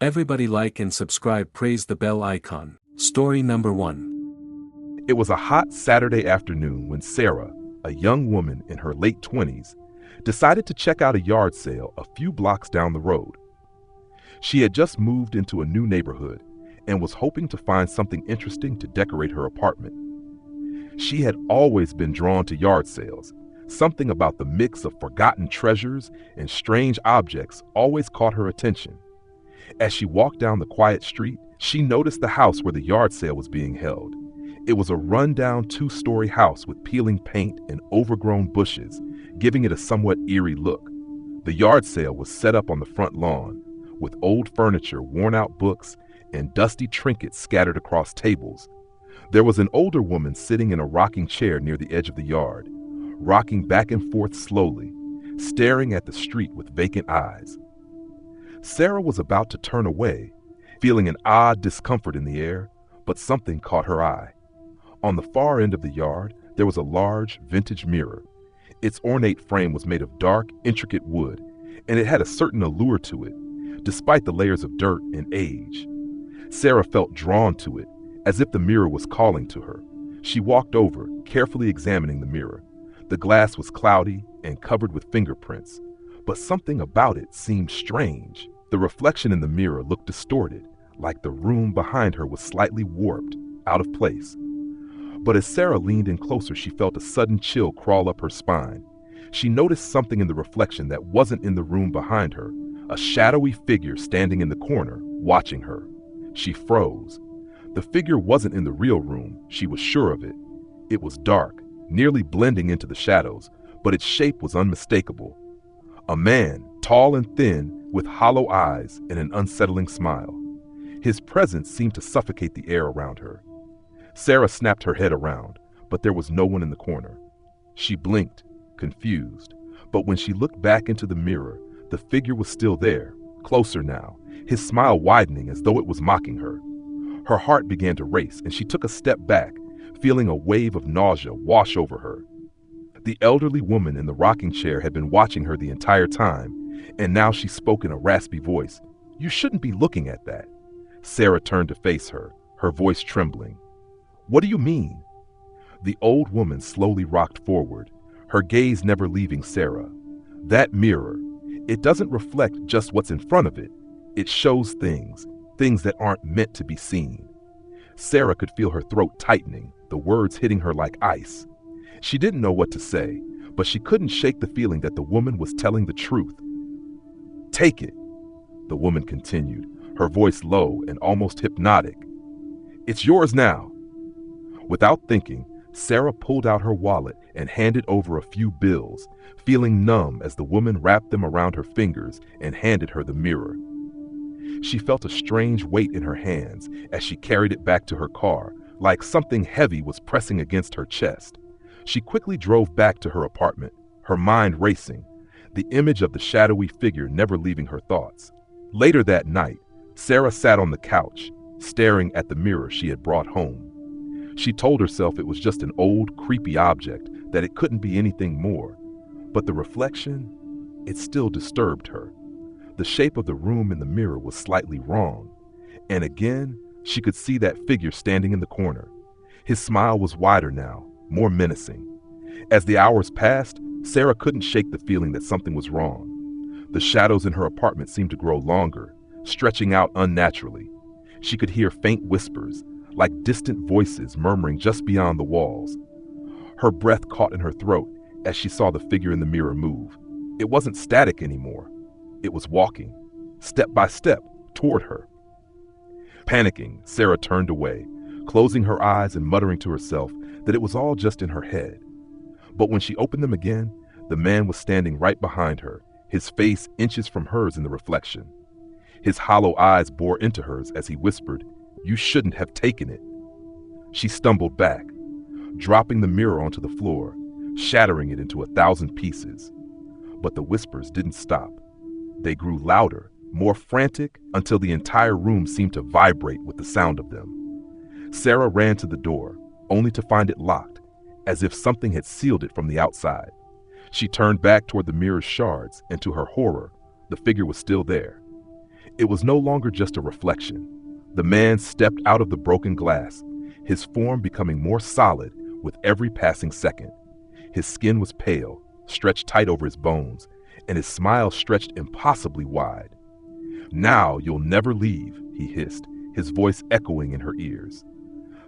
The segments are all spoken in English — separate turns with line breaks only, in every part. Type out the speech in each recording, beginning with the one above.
Everybody like and subscribe, praise the bell icon. Story number 1.
It was a hot Saturday afternoon when Sarah, a young woman in her late 20s, decided to check out a yard sale a few blocks down the road. She had just moved into a new neighborhood and was hoping to find something interesting to decorate her apartment. She had always been drawn to yard sales. Something about the mix of forgotten treasures and strange objects always caught her attention. As she walked down the quiet street, she noticed the house where the yard sale was being held. It was a run-down 2-story house with peeling paint and overgrown bushes, giving it a somewhat eerie look. The yard sale was set up on the front lawn, with old furniture, worn-out books, and dusty trinkets scattered across tables. There was an older woman sitting in a rocking chair near the edge of the yard, rocking back and forth slowly, staring at the street with vacant eyes. Sarah was about to turn away, feeling an odd discomfort in the air, but something caught her eye. On the far end of the yard, there was a large, vintage mirror. Its ornate frame was made of dark, intricate wood, and it had a certain allure to it, despite the layers of dirt and age. Sarah felt drawn to it, as if the mirror was calling to her. She walked over, carefully examining the mirror. The glass was cloudy and covered with fingerprints, but something about it seemed strange. The reflection in the mirror looked distorted, like the room behind her was slightly warped, out of place. But as Sarah leaned in closer, she felt a sudden chill crawl up her spine. She noticed something in the reflection that wasn't in the room behind her, a shadowy figure standing in the corner, watching her. She froze. The figure wasn't in the real room, she was sure of it. It was dark, nearly blending into the shadows, but its shape was unmistakable. A man, tall and thin, with hollow eyes and an unsettling smile. His presence seemed to suffocate the air around her. Sarah snapped her head around, but there was no one in the corner. She blinked, confused, but when she looked back into the mirror, the figure was still there, closer now, his smile widening as though it was mocking her. Her heart began to race, and she took a step back, feeling a wave of nausea wash over her. The elderly woman in the rocking chair had been watching her the entire time, and now she spoke in a raspy voice. "You shouldn't be looking at that." Sarah turned to face her, her voice trembling. "What do you mean?" The old woman slowly rocked forward, her gaze never leaving Sarah. "That mirror, it doesn't reflect just what's in front of it. It shows things that aren't meant to be seen." Sarah could feel her throat tightening, the words hitting her like ice. She didn't know what to say, but she couldn't shake the feeling that the woman was telling the truth. "Take it," the woman continued, her voice low and almost hypnotic. "It's yours now." Without thinking, Sarah pulled out her wallet and handed over a few bills, feeling numb as the woman wrapped them around her fingers and handed her the mirror. She felt a strange weight in her hands as she carried it back to her car, like something heavy was pressing against her chest. She quickly drove back to her apartment, her mind racing, the image of the shadowy figure never leaving her thoughts. Later that night, Sarah sat on the couch, staring at the mirror she had brought home. She told herself it was just an old, creepy object, that it couldn't be anything more. But the reflection, it still disturbed her. The shape of the room in the mirror was slightly wrong, and again, she could see that figure standing in the corner. His smile was wider now, more menacing. As the hours passed, Sarah couldn't shake the feeling that something was wrong. The shadows in her apartment seemed to grow longer, stretching out unnaturally. She could hear faint whispers, like distant voices murmuring just beyond the walls. Her breath caught in her throat as she saw the figure in the mirror move. It wasn't static anymore. It was walking, step by step, toward her. Panicking, Sarah turned away, closing her eyes and muttering to herself that it was all just in her head. But when she opened them again, the man was standing right behind her, his face inches from hers in the reflection. His hollow eyes bore into hers as he whispered, "You shouldn't have taken it." She stumbled back, dropping the mirror onto the floor, shattering it into 1,000 pieces. But the whispers didn't stop. They grew louder, more frantic, until the entire room seemed to vibrate with the sound of them. Sarah ran to the door, only to find it locked, as if something had sealed it from the outside. She turned back toward the mirror's shards, and to her horror, the figure was still there. It was no longer just a reflection. The man stepped out of the broken glass, his form becoming more solid with every passing second. His skin was pale, stretched tight over his bones, and his smile stretched impossibly wide. "Now you'll never leave," he hissed, his voice echoing in her ears.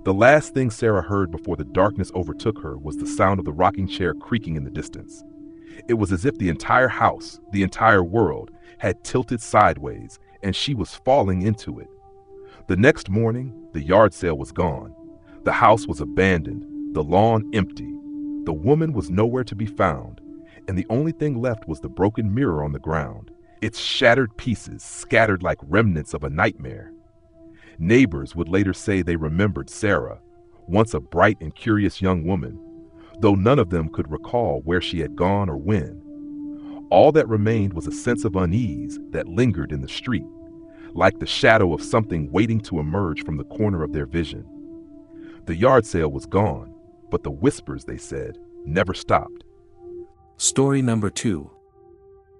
The last thing Sarah heard before the darkness overtook her was the sound of the rocking chair creaking in the distance. It was as if the entire house, the entire world, had tilted sideways, and she was falling into it. The next morning, the yard sale was gone. The house was abandoned, the lawn empty. The woman was nowhere to be found, and the only thing left was the broken mirror on the ground, its shattered pieces scattered like remnants of a nightmare. Neighbors would later say they remembered Sarah, once a bright and curious young woman, though none of them could recall where she had gone or when. All that remained was a sense of unease that lingered in the street, like the shadow of something waiting to emerge from the corner of their vision. The yard sale was gone, but the whispers, they said, never stopped.
Story number 2.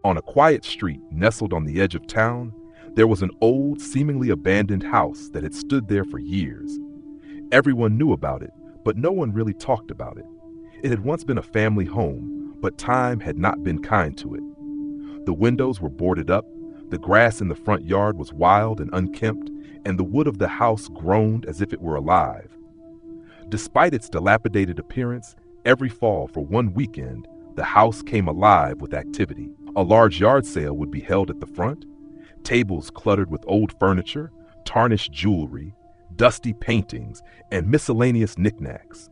On a quiet street nestled on the edge of town, there was an old, seemingly abandoned house that had stood there for years. Everyone knew about it, but no one really talked about it. It had once been a family home, but time had not been kind to it. The windows were boarded up, the grass in the front yard was wild and unkempt, and the wood of the house groaned as if it were alive. Despite its dilapidated appearance, every fall for one weekend, the house came alive with activity. A large yard sale would be held at the front, tables cluttered with old furniture, tarnished jewelry, dusty paintings, and miscellaneous knickknacks.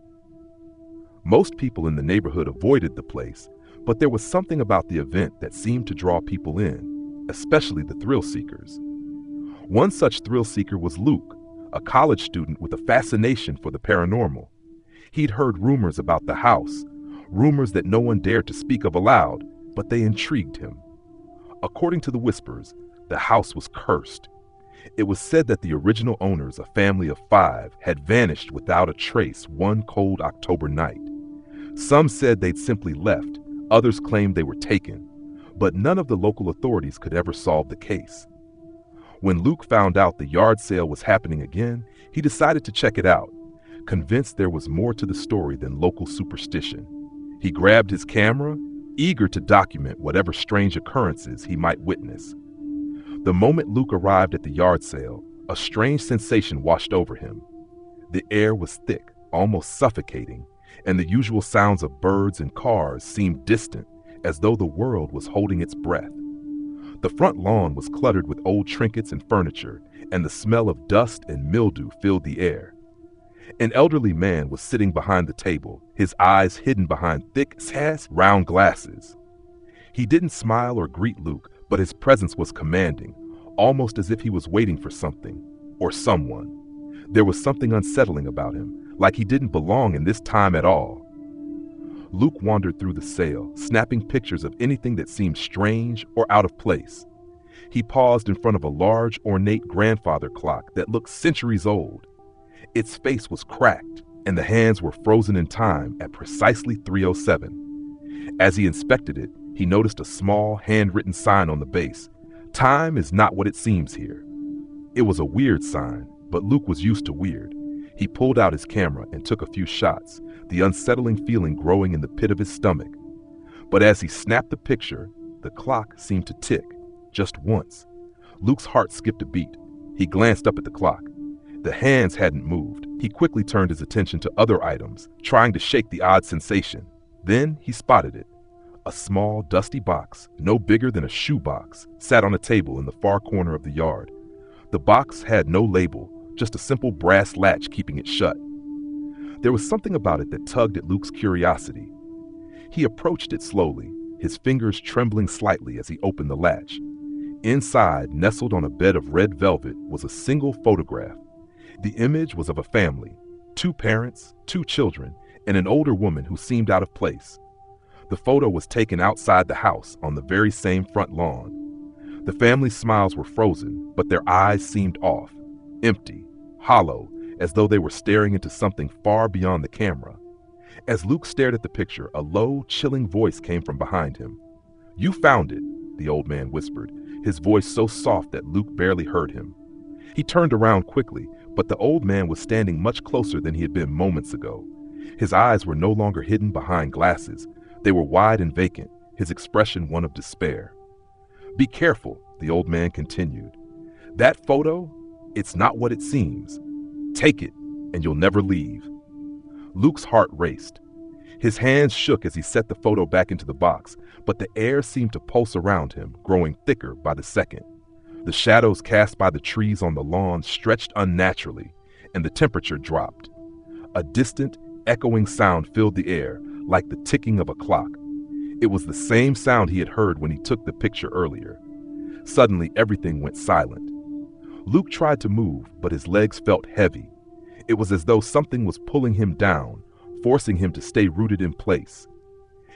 Most people in the neighborhood avoided the place, but there was something about the event that seemed to draw people in, especially the thrill seekers. One such thrill seeker was Luke, a college student with a fascination for the paranormal. He'd heard rumors about the house, rumors that no one dared to speak of aloud, but they intrigued him. According to the whispers, the house was cursed. It was said that the original owners, a family of 5, had vanished without a trace one cold October night. Some said they'd simply left, others claimed they were taken, but none of the local authorities could ever solve the case. When Luke found out the yard sale was happening again, he decided to check it out, convinced there was more to the story than local superstition. He grabbed his camera, eager to document whatever strange occurrences he might witness. The moment Luke arrived at the yard sale, a strange sensation washed over him. The air was thick, almost suffocating, and the usual sounds of birds and cars seemed distant, as though the world was holding its breath. The front lawn was cluttered with old trinkets and furniture, and the smell of dust and mildew filled the air. An elderly man was sitting behind the table, his eyes hidden behind thick, round glasses. He didn't smile or greet Luke, but his presence was commanding, almost as if he was waiting for something, or someone. There was something unsettling about him, like he didn't belong in this time at all. Luke wandered through the sale, snapping pictures of anything that seemed strange or out of place. He paused in front of a large, ornate grandfather clock that looked centuries old. Its face was cracked, and the hands were frozen in time at precisely 3:07. As he inspected it, he noticed a small, handwritten sign on the base. "Time is not what it seems here." It was a weird sign, but Luke was used to weird. He pulled out his camera and took a few shots, the unsettling feeling growing in the pit of his stomach. But as he snapped the picture, the clock seemed to tick, just once. Luke's heart skipped a beat. He glanced up at the clock. The hands hadn't moved. He quickly turned his attention to other items, trying to shake the odd sensation. Then he spotted it. A small, dusty box, no bigger than a shoebox, sat on a table in the far corner of the yard. The box had no label, just a simple brass latch keeping it shut. There was something about it that tugged at Luke's curiosity. He approached it slowly, his fingers trembling slightly as he opened the latch. Inside, nestled on a bed of red velvet, was a single photograph. The image was of a family, 2 parents, 2 children, and an older woman who seemed out of place. The photo was taken outside the house on the very same front lawn. The family's smiles were frozen, but their eyes seemed off, empty, hollow, as though they were staring into something far beyond the camera. As Luke stared at the picture, a low, chilling voice came from behind him. "You found it," the old man whispered, his voice so soft that Luke barely heard him. He turned around quickly, but the old man was standing much closer than he had been moments ago. His eyes were no longer hidden behind glasses. They were wide and vacant, his expression one of despair. "Be careful," the old man continued. "That photo, it's not what it seems. Take it, and you'll never leave." Luke's heart raced. His hands shook as he set the photo back into the box, but the air seemed to pulse around him, growing thicker by the second. The shadows cast by the trees on the lawn stretched unnaturally, and the temperature dropped. A distant, echoing sound filled the air, like the ticking of a clock. It was the same sound he had heard when he took the picture earlier. Suddenly, everything went silent. Luke tried to move, but his legs felt heavy. It was as though something was pulling him down, forcing him to stay rooted in place.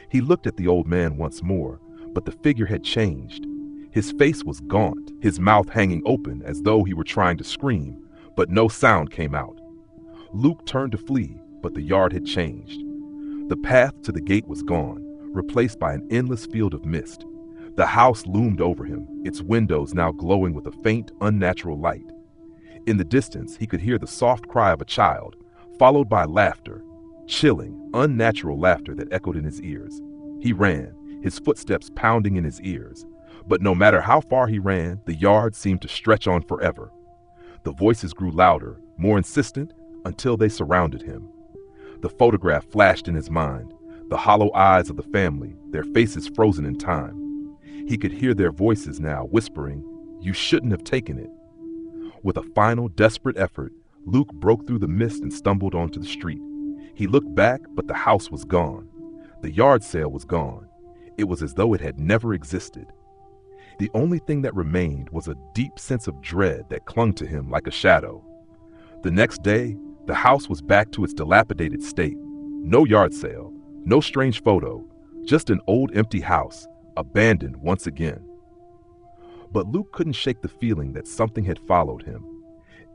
He looked at the old man once more, but the figure had changed. His face was gaunt, his mouth hanging open as though he were trying to scream, but no sound came out. Luke turned to flee, but the yard had changed. The path to the gate was gone, replaced by an endless field of mist. The house loomed over him, its windows now glowing with a faint, unnatural light. In the distance, he could hear the soft cry of a child, followed by laughter, chilling, unnatural laughter that echoed in his ears. He ran, his footsteps pounding in his ears. But no matter how far he ran, the yard seemed to stretch on forever. The voices grew louder, more insistent, until they surrounded him. The photograph flashed in his mind, the hollow eyes of the family, their faces frozen in time. He could hear their voices now whispering, "You shouldn't have taken it." With a final, desperate effort, Luke broke through the mist and stumbled onto the street. He looked back, but the house was gone. The yard sale was gone. It was as though it had never existed. The only thing that remained was a deep sense of dread that clung to him like a shadow. The next day, the house was back to its dilapidated state. No yard sale, no strange photo, just an old empty house, abandoned once again. But Luke couldn't shake the feeling that something had followed him.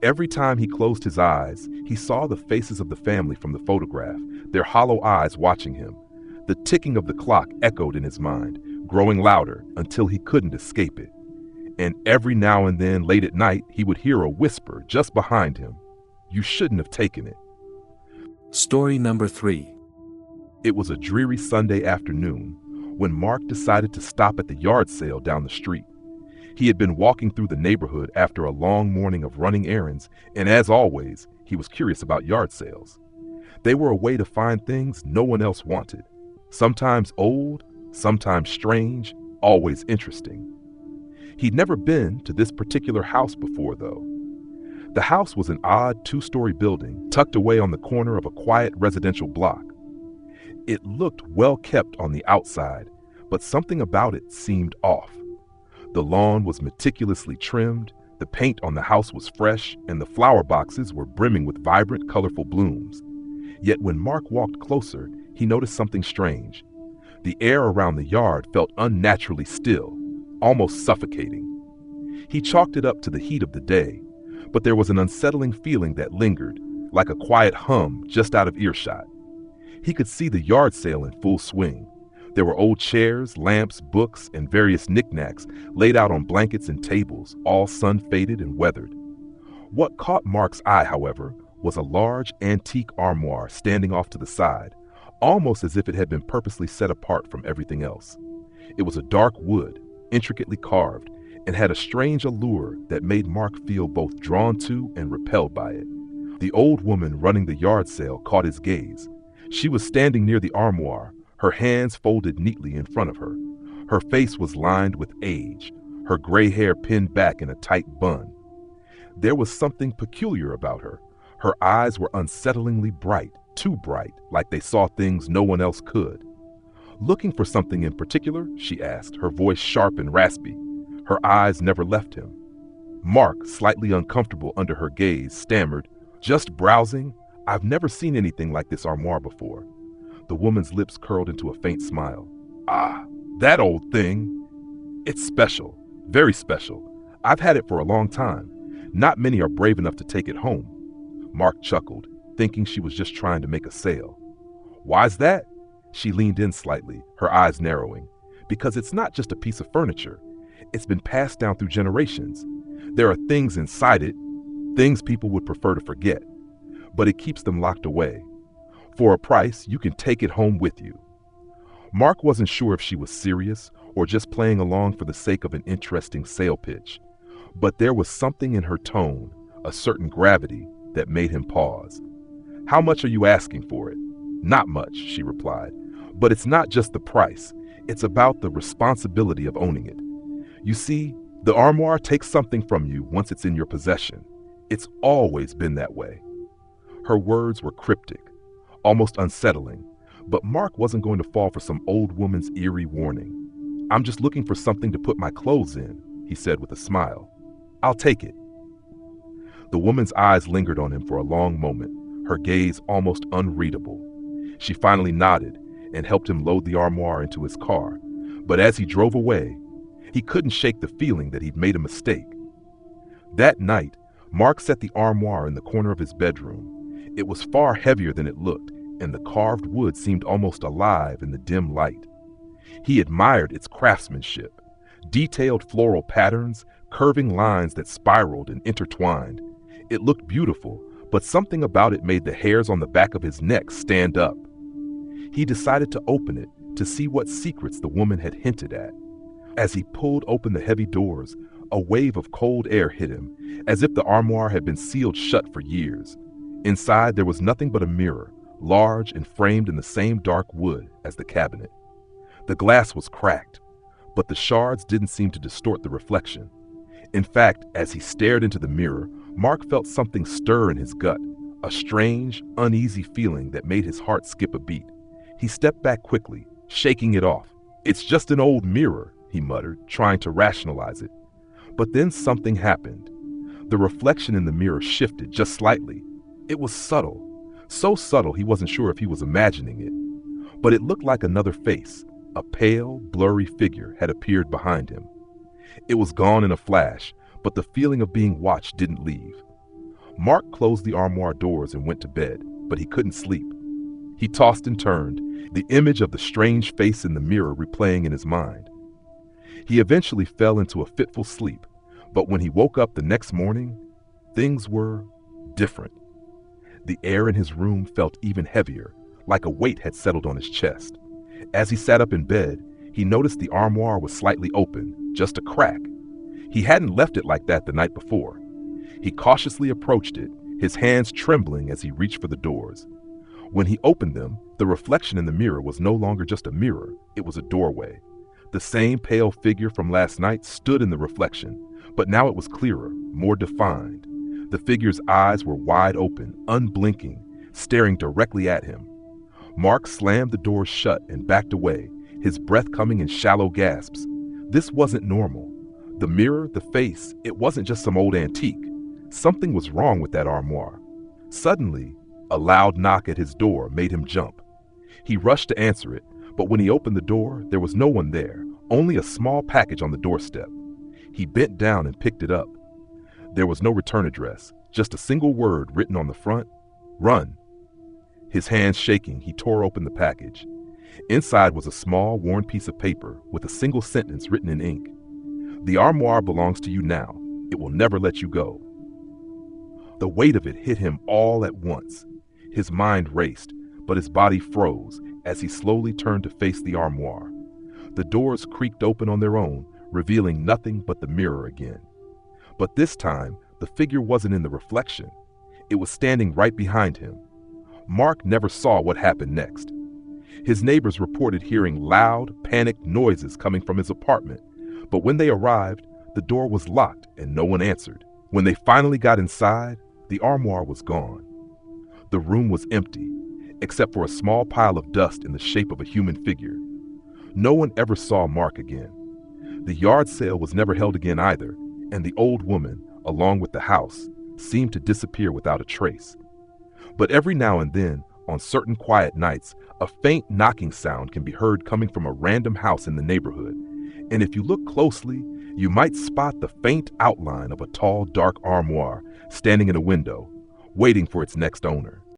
Every time he closed his eyes, he saw the faces of the family from the photograph, their hollow eyes watching him. The ticking of the clock echoed in his mind, growing louder until he couldn't escape it. And every now and then, late at night, he would hear a whisper just behind him, "You shouldn't have taken it."
Story number 3.
It was a dreary Sunday afternoon when Mark decided to stop at the yard sale down the street. He had been walking through the neighborhood after a long morning of running errands, and as always, he was curious about yard sales. They were a way to find things no one else wanted. Sometimes old, sometimes strange, always interesting. He'd never been to this particular house before, though. The house was an odd two-story building tucked away on the corner of a quiet residential block. It looked well kept on the outside, but something about it seemed off. The lawn was meticulously trimmed, the paint on the house was fresh, and the flower boxes were brimming with vibrant, colorful blooms. Yet when Mark walked closer, he noticed something strange. The air around the yard felt unnaturally still, almost suffocating. He chalked it up to the heat of the day, but there was an unsettling feeling that lingered, like a quiet hum just out of earshot. He could see the yard sale in full swing. There were old chairs, lamps, books, and various knickknacks laid out on blankets and tables, all sun-faded and weathered. What caught Mark's eye, however, was a large antique armoire standing off to the side, almost as if it had been purposely set apart from everything else. It was a dark wood, intricately carved, and had a strange allure that made Mark feel both drawn to and repelled by it. The old woman running the yard sale caught his gaze. She was standing near the armoire, her hands folded neatly in front of her. Her face was lined with age, her gray hair pinned back in a tight bun. There was something peculiar about her. Her eyes were unsettlingly bright, too bright, like they saw things no one else could. "Looking for something in particular?" she asked, her voice sharp and raspy. Her eyes never left him. Mark, slightly uncomfortable under her gaze, stammered, "Just browsing? I've never seen anything like this armoire before." The woman's lips curled into a faint smile. "Ah, that old thing. It's special, very special. I've had it for a long time. Not many are brave enough to take it home." Mark chuckled, thinking she was just trying to make a sale. "Why's that?" She leaned in slightly, her eyes narrowing. "Because it's not just a piece of furniture. It's been passed down through generations. There are things inside it, things people would prefer to forget, but it keeps them locked away. For a price, you can take it home with you. Mark wasn't sure if she was serious or just playing along for the sake of an interesting sale pitch, but there was something in her tone, a certain gravity, that made him pause. "How much are you asking for it?" "Not much," she replied, "but it's not just the price. It's about the responsibility of owning it. You see, the armoire takes something from you once it's in your possession. It's always been that way." Her words were cryptic, almost unsettling, but Mark wasn't going to fall for some old woman's eerie warning. "I'm just looking for something to put my clothes in," he said with a smile. "I'll take it." The woman's eyes lingered on him for a long moment, her gaze almost unreadable. She finally nodded and helped him load the armoire into his car, but as he drove away, he couldn't shake the feeling that he'd made a mistake. That night, Mark set the armoire in the corner of his bedroom. It was far heavier than it looked, and the carved wood seemed almost alive in the dim light. He admired its craftsmanship, detailed floral patterns, curving lines that spiraled and intertwined. It looked beautiful, but something about it made the hairs on the back of his neck stand up. He decided to open it to see what secrets the woman had hinted at. As he pulled open the heavy doors, a wave of cold air hit him, as if the armoire had been sealed shut for years. Inside there was nothing but a mirror, large and framed in the same dark wood as the cabinet. The glass was cracked, but the shards didn't seem to distort the reflection. In fact, as he stared into the mirror, Mark felt something stir in his gut, a strange, uneasy feeling that made his heart skip a beat. He stepped back quickly, shaking it off. "It's just an old mirror," he muttered, trying to rationalize it. But then something happened. The reflection in the mirror shifted just slightly. It was subtle, so subtle he wasn't sure if he was imagining it. But it looked like another face. A pale, blurry figure had appeared behind him. It was gone in a flash, but the feeling of being watched didn't leave. Mark closed the armoire doors and went to bed, but he couldn't sleep. He tossed and turned, the image of the strange face in the mirror replaying in his mind. He eventually fell into a fitful sleep, but when he woke up the next morning, things were different. The air in his room felt even heavier, like a weight had settled on his chest. As he sat up in bed, he noticed the armoire was slightly open, just a crack. He hadn't left it like that the night before. He cautiously approached it, his hands trembling as he reached for the doors. When he opened them, the reflection in the mirror was no longer just a mirror, it was a doorway. The same pale figure from last night stood in the reflection, but now it was clearer, more defined. The figure's eyes were wide open, unblinking, staring directly at him. Mark slammed the door shut and backed away, his breath coming in shallow gasps. This wasn't normal. The mirror, the face, it wasn't just some old antique. Something was wrong with that armoire. Suddenly, a loud knock at his door made him jump. He rushed to answer it, but when he opened the door, there was no one there, only a small package on the doorstep. He bent down and picked it up. There was no return address, just a single word written on the front: "Run." His hands shaking, he tore open the package. Inside was a small, worn piece of paper with a single sentence written in ink. "The armoire belongs to you now. It will never let you go." The weight of it hit him all at once. His mind raced, but his body froze as he slowly turned to face the armoire. The doors creaked open on their own, revealing nothing but the mirror again. But this time, the figure wasn't in the reflection. It was standing right behind him. Mark never saw what happened next. His neighbors reported hearing loud, panicked noises coming from his apartment, but when they arrived, the door was locked and no one answered. When they finally got inside, the armoire was gone. The room was empty, except for a small pile of dust in the shape of a human figure. No one ever saw Mark again. The yard sale was never held again either, and the old woman, along with the house, seemed to disappear without a trace. But every now and then, on certain quiet nights, a faint knocking sound can be heard coming from a random house in the neighborhood, and if you look closely, you might spot the faint outline of a tall, dark armoire standing in a window, waiting for its next owner.